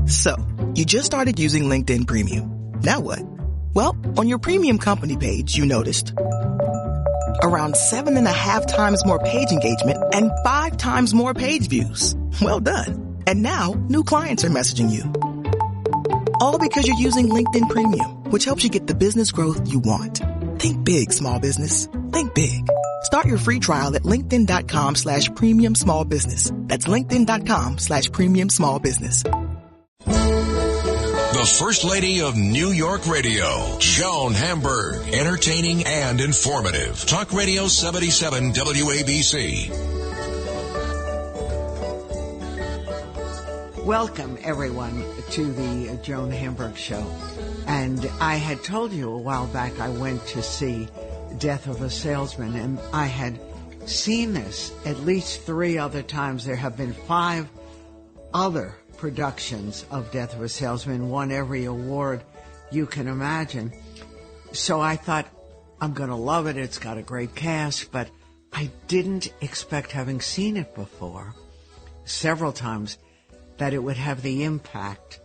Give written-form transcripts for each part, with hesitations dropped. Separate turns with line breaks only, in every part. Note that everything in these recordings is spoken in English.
So, you just started using LinkedIn Premium. Now what? Well, on your premium company page, you noticed around 7.5 times more page engagement and 5 times more page views. Well done. And now, new clients are messaging you. All because you're using LinkedIn Premium, which helps you get the business growth you want. Think big, small business. Think big. Start your free trial at linkedin.com/premium small business. That's linkedin.com/premium small business.
The First Lady of New York Radio, Joan Hamburg, entertaining and informative. Talk Radio 77 WABC.
Welcome, everyone, to the Joan Hamburg Show. And I had told you a while back I went to see Death of a Salesman, and I had seen this at least 3 other times. There have been 5 other productions of Death of a Salesman, won every award you can imagine. So I thought, I'm going to love it. It's got a great cast, but I didn't expect, having seen it before several times, that it would have the impact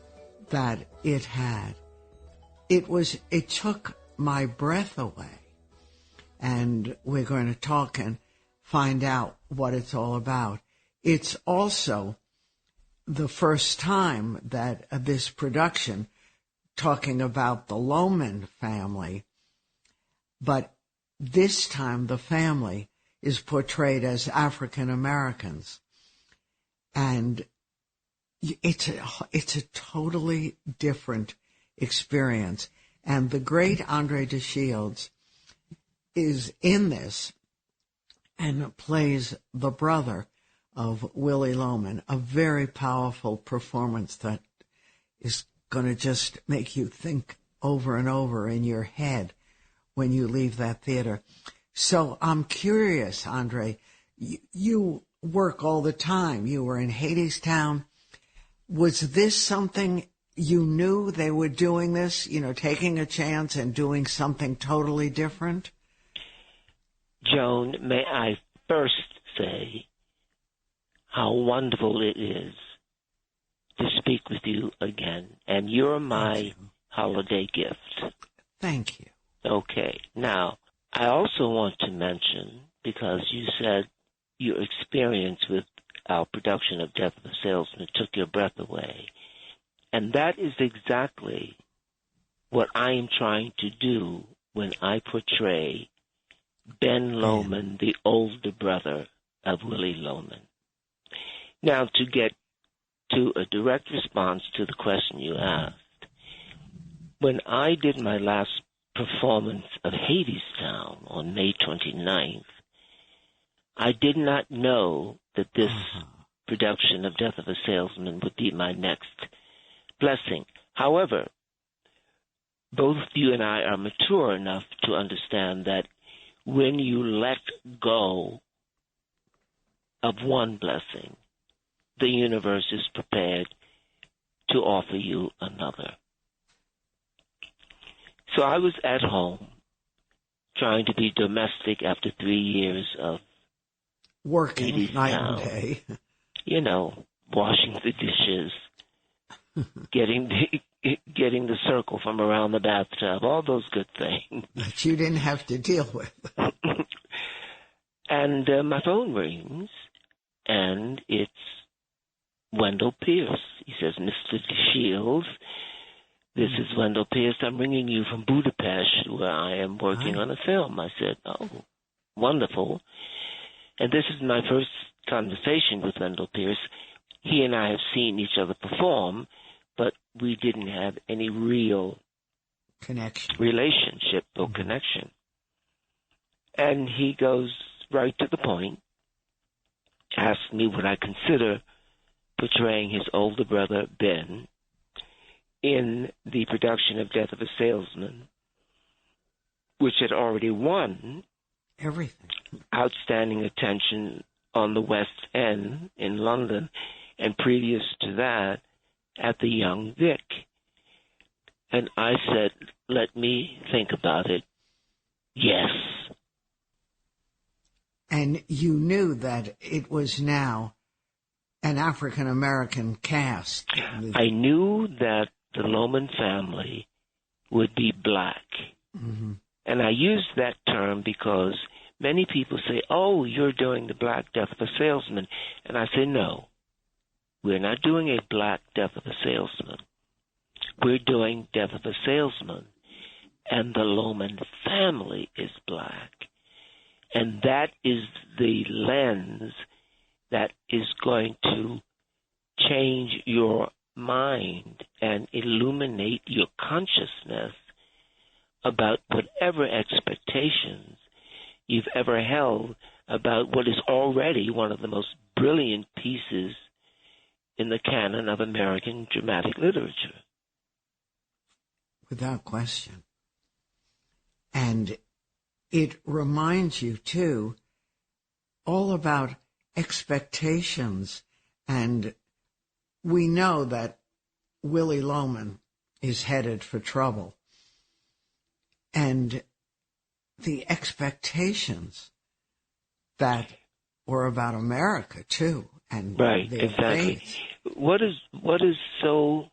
that it had. It took my breath away. And we're going to talk and find out what it's all about. It's also the first time that this production, talking about the Loman family, but this time the family is portrayed as African Americans. And it's a totally different experience. And the great André De Shields is in this and plays the brother of Willie Loman, a very powerful performance that is going to just make you think over and over in your head when you leave that theater. So I'm curious, André, you work all the time. You were in HADESTOWN. Was this something you knew they were doing this, taking a chance and doing something totally different?
Joan, may I first say how wonderful it is to speak with you again. And you're my holiday gift.
Thank you.
Okay. Now, I also want to mention, because you said your experience with our production of Death of a Salesman took your breath away. And that is exactly what I am trying to do when I portray Ben Loman, the older brother of Willie Loman. Now, to get to a direct response to the question you asked, when I did my last performance of HADESTOWN on May 29th, I did not know that this production of Death of a Salesman would be my next blessing. However, both you and I are mature enough to understand that when you let go of one blessing, the universe is prepared to offer you another. So I was at home trying to be domestic after 3 years of
working night and day.
Washing the dishes, getting the circle from around the bathtub, all those good things.
That you didn't have to deal with.
And my phone rings, and it's Wendell Pierce. He says, Mr. De Shields, this is Wendell Pierce. I'm ringing you from Budapest, where I am working on a film. I said, oh, wonderful. And this is my first conversation with Wendell Pierce. He and I have seen each other perform, but we didn't have any real relationship or connection. And he goes right to the point, asked me would I consider portraying his older brother, Ben, in the production of Death of a Salesman, which had already won
everything,
outstanding attention on the West End in London, and previous to that, at the Young Vic. And I said, let me think about it. Yes.
And you knew that it was now an African-American cast.
I knew that the Loman family would be black.
Mm-hmm.
And I use that term because many people say, oh, you're doing the Black Death of a Salesman. And I say, no, we're not doing a Black Death of a Salesman. We're doing Death of a Salesman. And the Loman family is black. And that is the lens that is going to change your mind and illuminate your consciousness about whatever expectations you've ever held about what is already one of the most brilliant pieces in the canon of American dramatic literature.
Without question. And it reminds you, too, all about expectations. And we know that Willie Loman is headed for trouble. And the expectations that were about America, too. And
right,
their
exactly.
faith.
What is so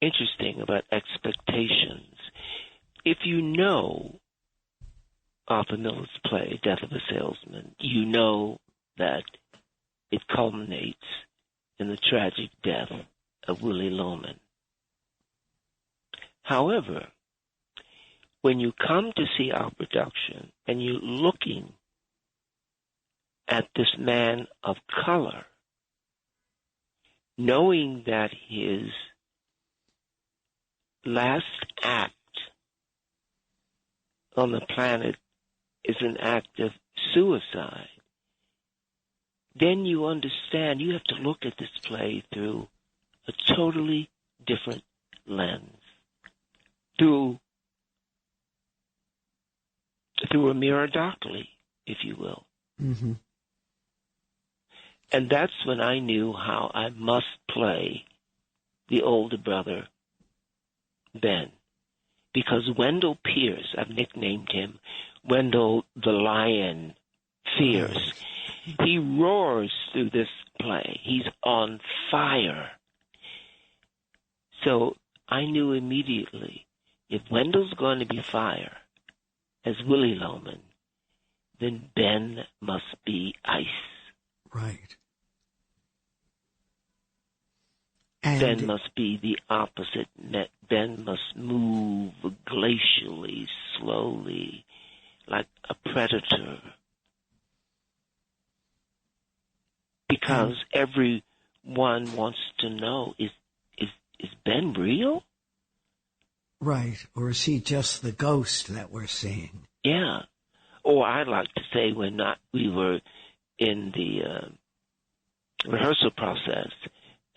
interesting about expectations? If you know Arthur Miller's play, Death of a Salesman, you know that it culminates in the tragic death of Willie Loman. However, when you come to see our production and you're looking at this man of color, knowing that his last act on the planet is an act of suicide, then you understand you have to look at this play through a totally different lens, through a mirror darkly, if you will.
Mm-hmm.
And that's when I knew how I must play the older brother, Ben. Because Wendell Pierce, I've nicknamed him Wendell the Lion Fierce. He roars through this play. He's on fire. So I knew immediately, if Wendell's going to be fire as Willie Loman, then Ben must be ice.
Right. And
Ben must be the opposite. Ben must move glacially, slowly, like a predator. Because everyone wants to know, is Ben real?
Right. Or is he just the ghost that we're seeing?
Yeah. Or I'd like to say we were in the rehearsal process,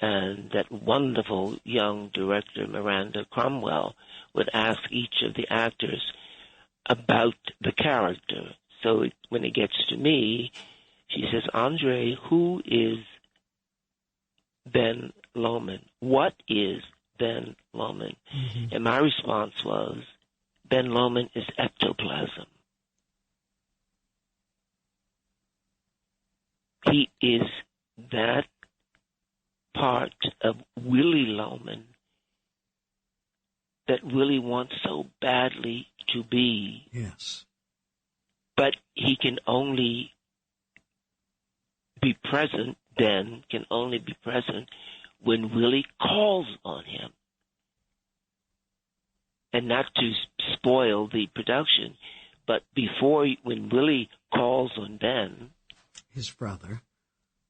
and that wonderful young director, Miranda Cromwell, would ask each of the actors about the character. So when it gets to me, she says, Andre, who is Ben Loman? What is Ben Loman? Mm-hmm. And my response was, Ben Loman is ectoplasm. He is that part of Willie Loman that Willie wants so badly to be.
Yes. But
he can only be present, Ben can only be present when Willie calls on him. And not to spoil the production, but when Willie calls on Ben,
his brother.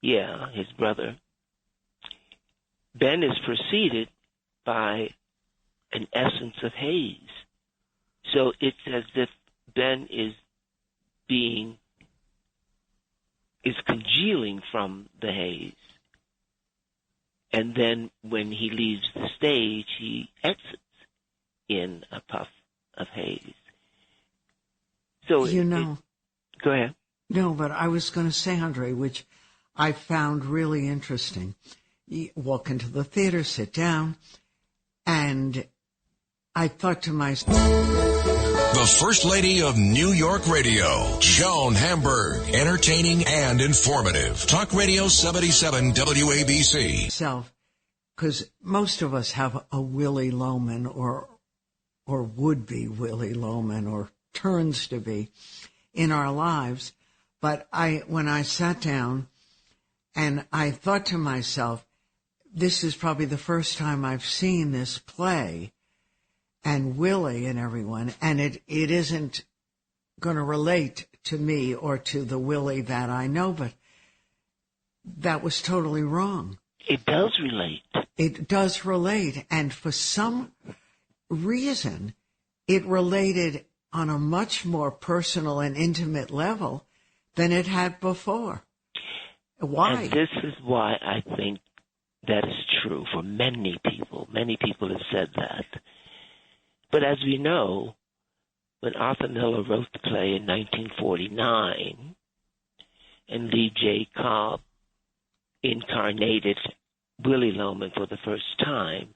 Yeah, his brother. Ben is preceded by an essence of haze. So it's as if Ben is congealing from the haze. And then when he leaves the stage, he exits in a puff of haze. So go ahead.
No, but I was going to say, Andre, which I found really interesting. You walk into the theater, sit down, and I thought to myself,
The First Lady of New York Radio, Joan Hamburg, entertaining and informative. Talk Radio 77 WABC.
because most of us have a Willie Loman or would be Willie Loman or turns to be in our lives. But when I sat down and I thought to myself, this is probably the first time I've seen this play and Willie and everyone, and it isn't going to relate to me or to the Willie that I know, but that was totally wrong.
It does relate.
It does relate, and for some reason, it related on a much more personal and intimate level than it had before. Why?
And this is why I think that is true for many people. Many people have said that. But as we know, when Arthur Miller wrote the play in 1949 and Lee J. Cobb incarnated Willie Loman for the first time,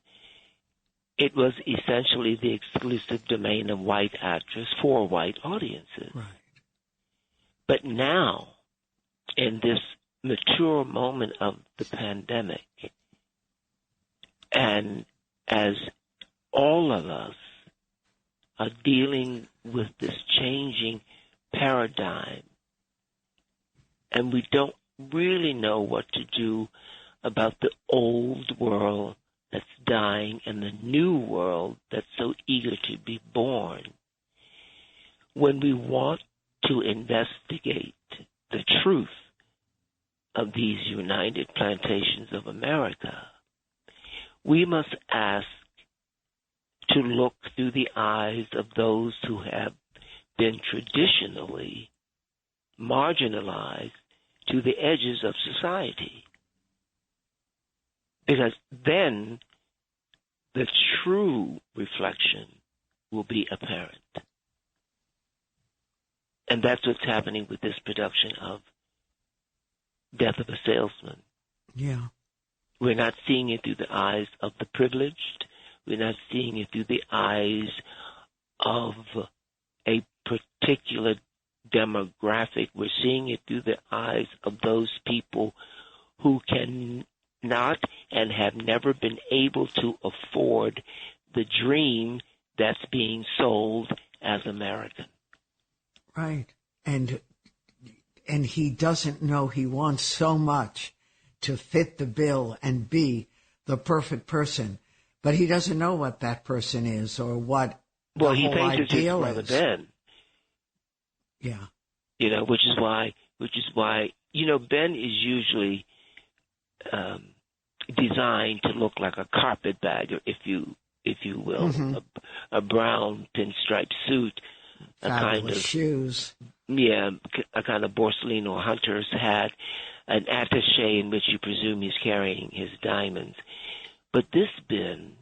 it was essentially the exclusive domain of white actors for white audiences.
Right.
But now, in this mature moment of the pandemic, and as all of us are dealing with this changing paradigm, and we don't really know what to do about the old world that's dying and the new world that's so eager to be born, when we want to investigate the truth of these United Plantations of America, we must ask to look through the eyes of those who have been traditionally marginalized to the edges of society. Because then the true reflection will be apparent. And that's what's happening with this production of Death of a Salesman.
Yeah.
We're not seeing it through the eyes of the privileged. We're not seeing it through the eyes of a particular demographic. We're seeing it through the eyes of those people who can not and have never been able to afford the dream that's being sold as American.
Right. And he doesn't know he wants so much to fit the bill and be the perfect person, but he doesn't know what that person is or what the whole ideal is. Well, he thinks it's his brother Ben. Yeah.
You know, which is why, you know, Ben is usually designed to look like a carpetbagger, if you will, mm-hmm. a brown pinstripe suit, a kind of
shoes.
Yeah, a kind of Borsellino hunter's hat, an attaché in which you presume he's carrying his diamonds. But this Ben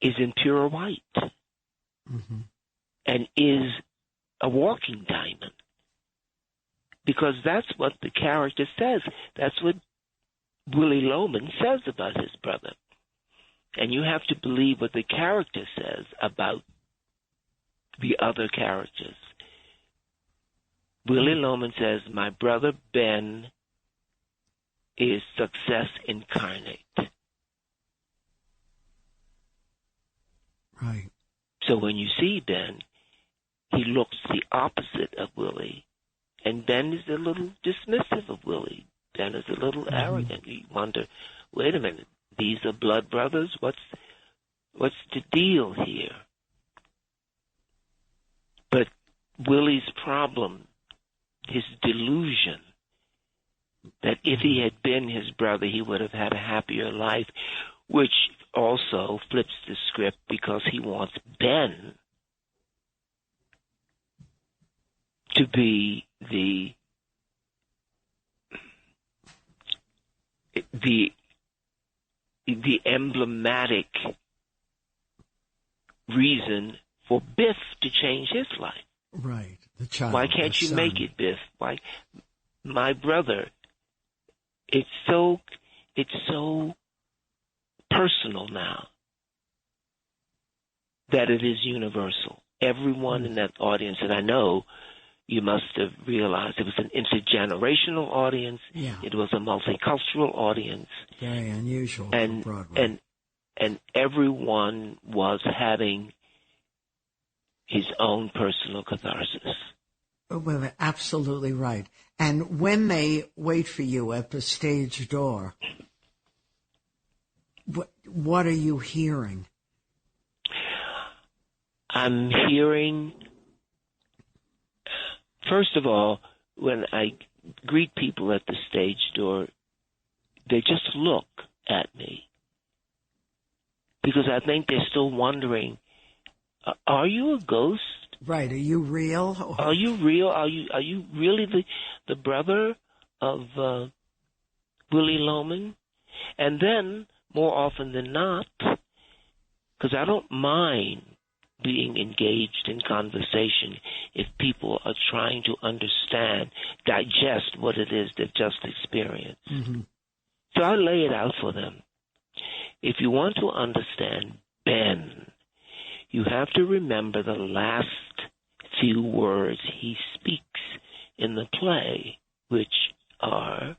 is in pure white, mm-hmm. and is a walking diamond. Because that's what the character says. That's what Willie Loman says about his brother. And you have to believe what the character says about the other characters. Willie Loman says, my brother Ben is success incarnate.
Right.
So when you see Ben, he looks the opposite of Willie. And Ben is a little dismissive of Willie. Ben is a little arrogant. You wonder, wait a minute, these are blood brothers? What's the deal here? But Willie's problem, his delusion, that if he had been his brother, he would have had a happier life, which also flips the script because he wants Ben to be the emblematic reason for Biff to change his life.
Right. The child.
Why can't you make it, Biff? Why, my brother? It's so personal now. that it is universal. Everyone in that audience, and I know you must have realized it was an intergenerational audience.
Yeah.
It was a multicultural audience.
Very unusual for Broadway.
And everyone was having his own personal catharsis.
Well, absolutely right. And when they wait for you at the stage door, what are you hearing?
I'm hearing, first of all, when I greet people at the stage door, they just look at me. Because I think they're still wondering, are you a ghost?
Right. Are you real?
Are you real? Are you really the brother of Willie Loman? And then, more often than not, because I don't mind being engaged in conversation if people are trying to understand, digest what it is they've just experienced.
Mm-hmm.
So I lay it out for them. If you want to understand Ben, you have to remember the last few words he speaks in the play, which are,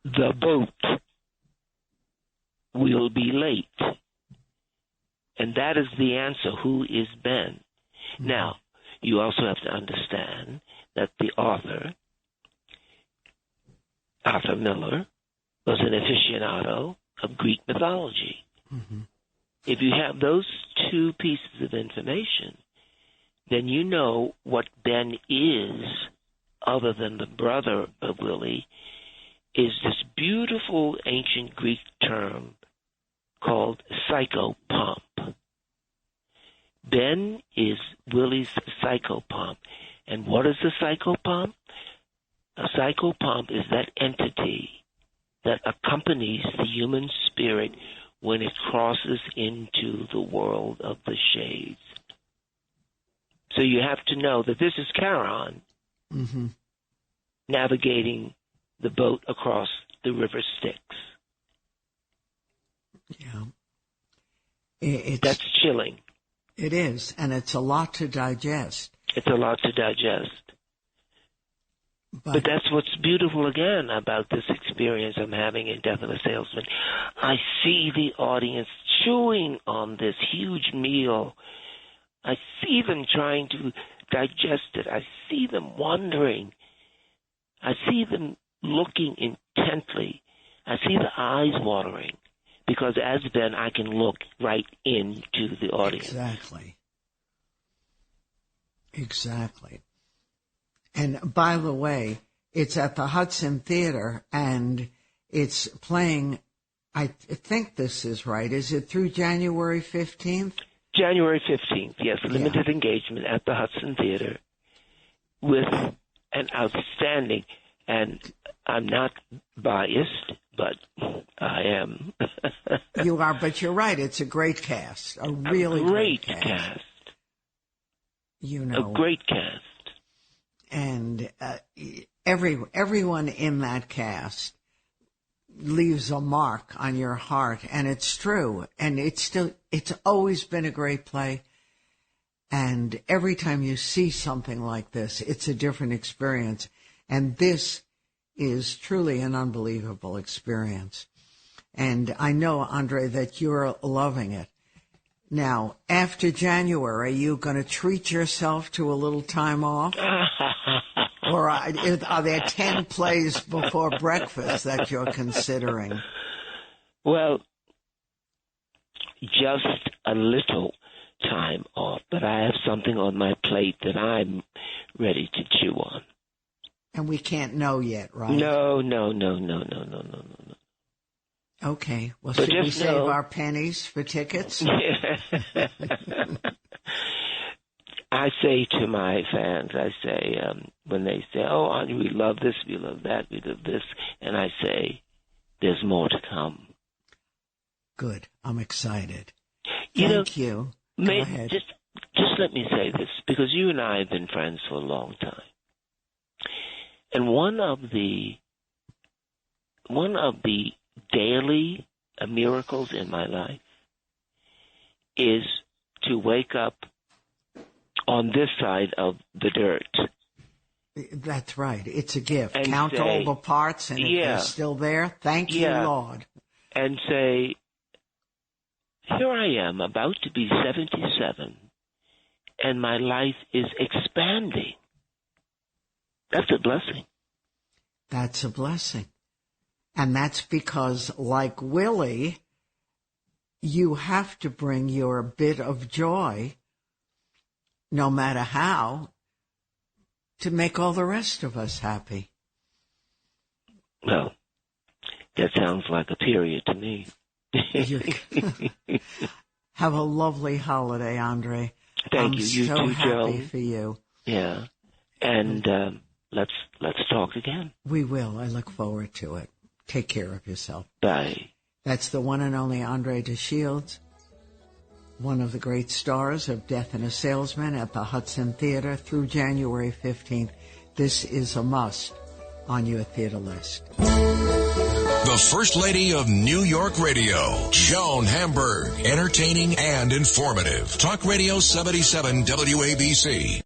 "The boat will be late." And that is the answer. Who is Ben? Mm-hmm. Now, you also have to understand that the author, Arthur Miller, was an aficionado of Greek mythology. Mm-hmm. If you have those two pieces of information, then you know what Ben is, other than the brother of Willie, is this beautiful ancient Greek term called psychopomp. Ben is Willie's psychopomp. And what is a psychopomp? A psychopomp is that entity that accompanies the human spirit when it crosses into the world of the shades. So you have to know that this is Charon
mm-hmm.
navigating the boat across the river Styx.
Yeah.
That's chilling.
It is, and it's a lot to digest.
It's a lot to digest. But that's what's beautiful, again, about this experience I'm having in Death of a Salesman. I see the audience chewing on this huge meal. I see them trying to digest it. I see them wondering. I see them looking intently. I see the eyes watering. Because as Ben, I can look right into the audience.
Exactly. And by the way, it's at the Hudson Theater, and it's playing, I think this is right, is it through January 15th?
January 15th, yes, limited engagement at the Hudson Theater with an outstanding, and I'm not biased, but I am.
You are, but you're right, it's a great cast, a really great cast. You know.
A great cast.
And everyone in that cast leaves a mark on your heart, and it's true. And it's always been a great play. And every time you see something like this, it's a different experience. And this is truly an unbelievable experience. And I know, Andre, that you're loving it. Now, after January, are you going to treat yourself to a little time off? Or are there 10 plays before breakfast that you're considering?
Well, just a little time off, but I have something on my plate that I'm ready to chew on.
And we can't know yet, right?
No.
Okay. Well, should we save our pennies for tickets?
I say to my fans, when they say, "Oh, Andre, we love this, we love that, we love this," and I say, "There's more to come."
Good. I'm excited.
Thank
you.
Go ahead. Just let me say this, because you and I have been friends for a long time. And one of the daily miracles in my life is to wake up on this side of the dirt.
That's right. It's a gift.
And
Count
say,
all the parts, and if they're still there, thank you, Lord.
And say, here I am, about to be 77, and my life is expanding. That's a blessing.
That's a blessing. And that's because, like Willie, you have to bring your bit of joy, no matter how, to make all the rest of us happy.
Well, that sounds like a period to me.
Have a lovely holiday, Andre.
Thank you. You
so
too,
happy
Joan.
for you.
Yeah. And let's talk again.
We will. I look forward to it. Take care of yourself.
Bye. That's
the one and only André De Shields, one of the great stars of Death of a Salesman at the Hudson Theater through January 15th. This is a must on your theater list.
The First Lady of New York Radio, Joan Hamburg, entertaining and informative. Talk Radio 77 WABC.